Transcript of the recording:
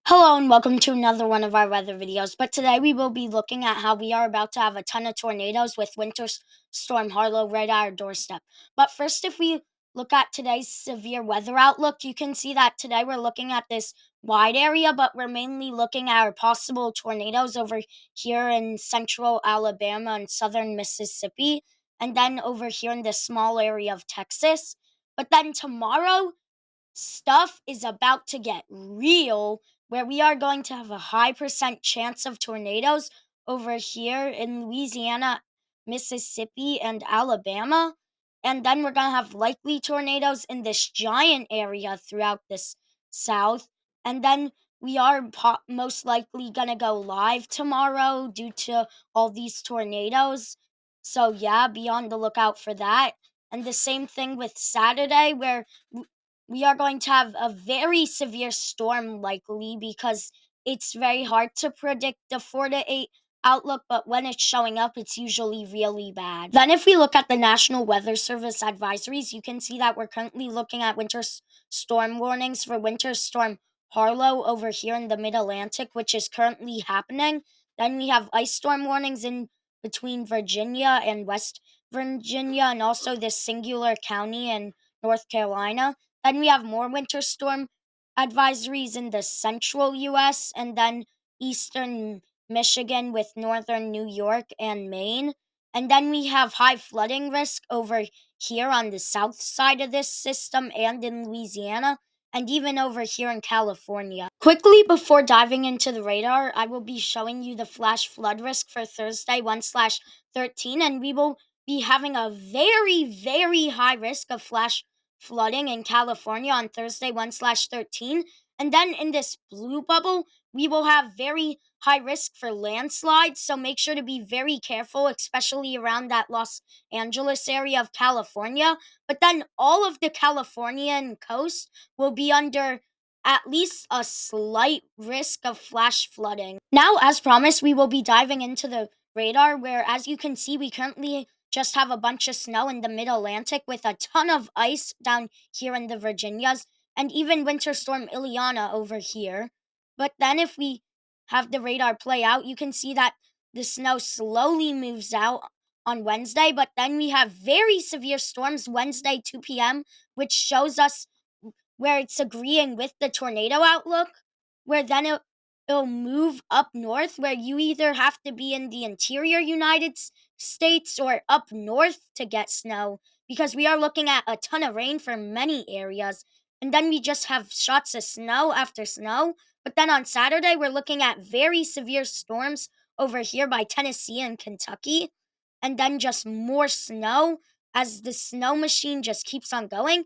Hello and welcome to another one of our weather videos. But today we will be looking at how we are about to have a ton of tornadoes with Storm Harlow right at our doorstep. But first, if we look at today's severe weather outlook, you can see that today we're looking at this wide area, but we're mainly looking at our possible tornadoes over here in central Alabama and southern Mississippi, and then over here in this small area of Texas. But then tomorrow, stuff is about to get real where we are going to have a high percent chance of tornadoes over here in Louisiana, Mississippi, and Alabama. And then we're going to have likely tornadoes in this giant area throughout this south. And then we are most likely going to go live tomorrow due to all these tornadoes. So, yeah, be on the lookout for that. And the same thing with Saturday, where we are going to have a very severe storm likely because it's very hard to predict the 4 to 8 outlook, but when it's showing up, it's usually really bad. Then, if we look at the National Weather Service advisories, you can see that we're currently looking at storm warnings for Winter Storm Harlow over here in the Mid Atlantic, which is currently happening. Then we have ice storm warnings in between Virginia and West Virginia, and also this singular county in North Carolina. Then we have more winter storm advisories in the central US and then eastern Michigan with northern New York and Maine. And then we have high flooding risk over here on the south side of this system and in Louisiana and even over here in California. Quickly before diving into the radar, I will be showing you the flash flood risk for Thursday 1/13, and we will be having a very, very high risk of flash flooding in California on Thursday 1/13. And then in this blue bubble, we will have very high risk for landslides. So make sure to be very careful, especially around that Los Angeles area of California. But then all of the Californian coast will be under at least a slight risk of flash flooding. Now, as promised, we will be diving into the radar, where, as you can see, we currently just have a bunch of snow in the mid Atlantic with a ton of ice down here in the Virginias and even Winter Storm Ileana over here. But then, if we have the radar play out, you can see that the snow slowly moves out on Wednesday, but then we have very severe storms Wednesday 2 p.m., which shows us where it's agreeing with the tornado outlook, where then it'll move up north, where you either have to be in the interior United States or up north to get snow, because we are looking at a ton of rain for many areas. And then we just have shots of snow after snow. But then on Saturday, we're looking at very severe storms over here by Tennessee and Kentucky. And then just more snow as the snow machine just keeps on going.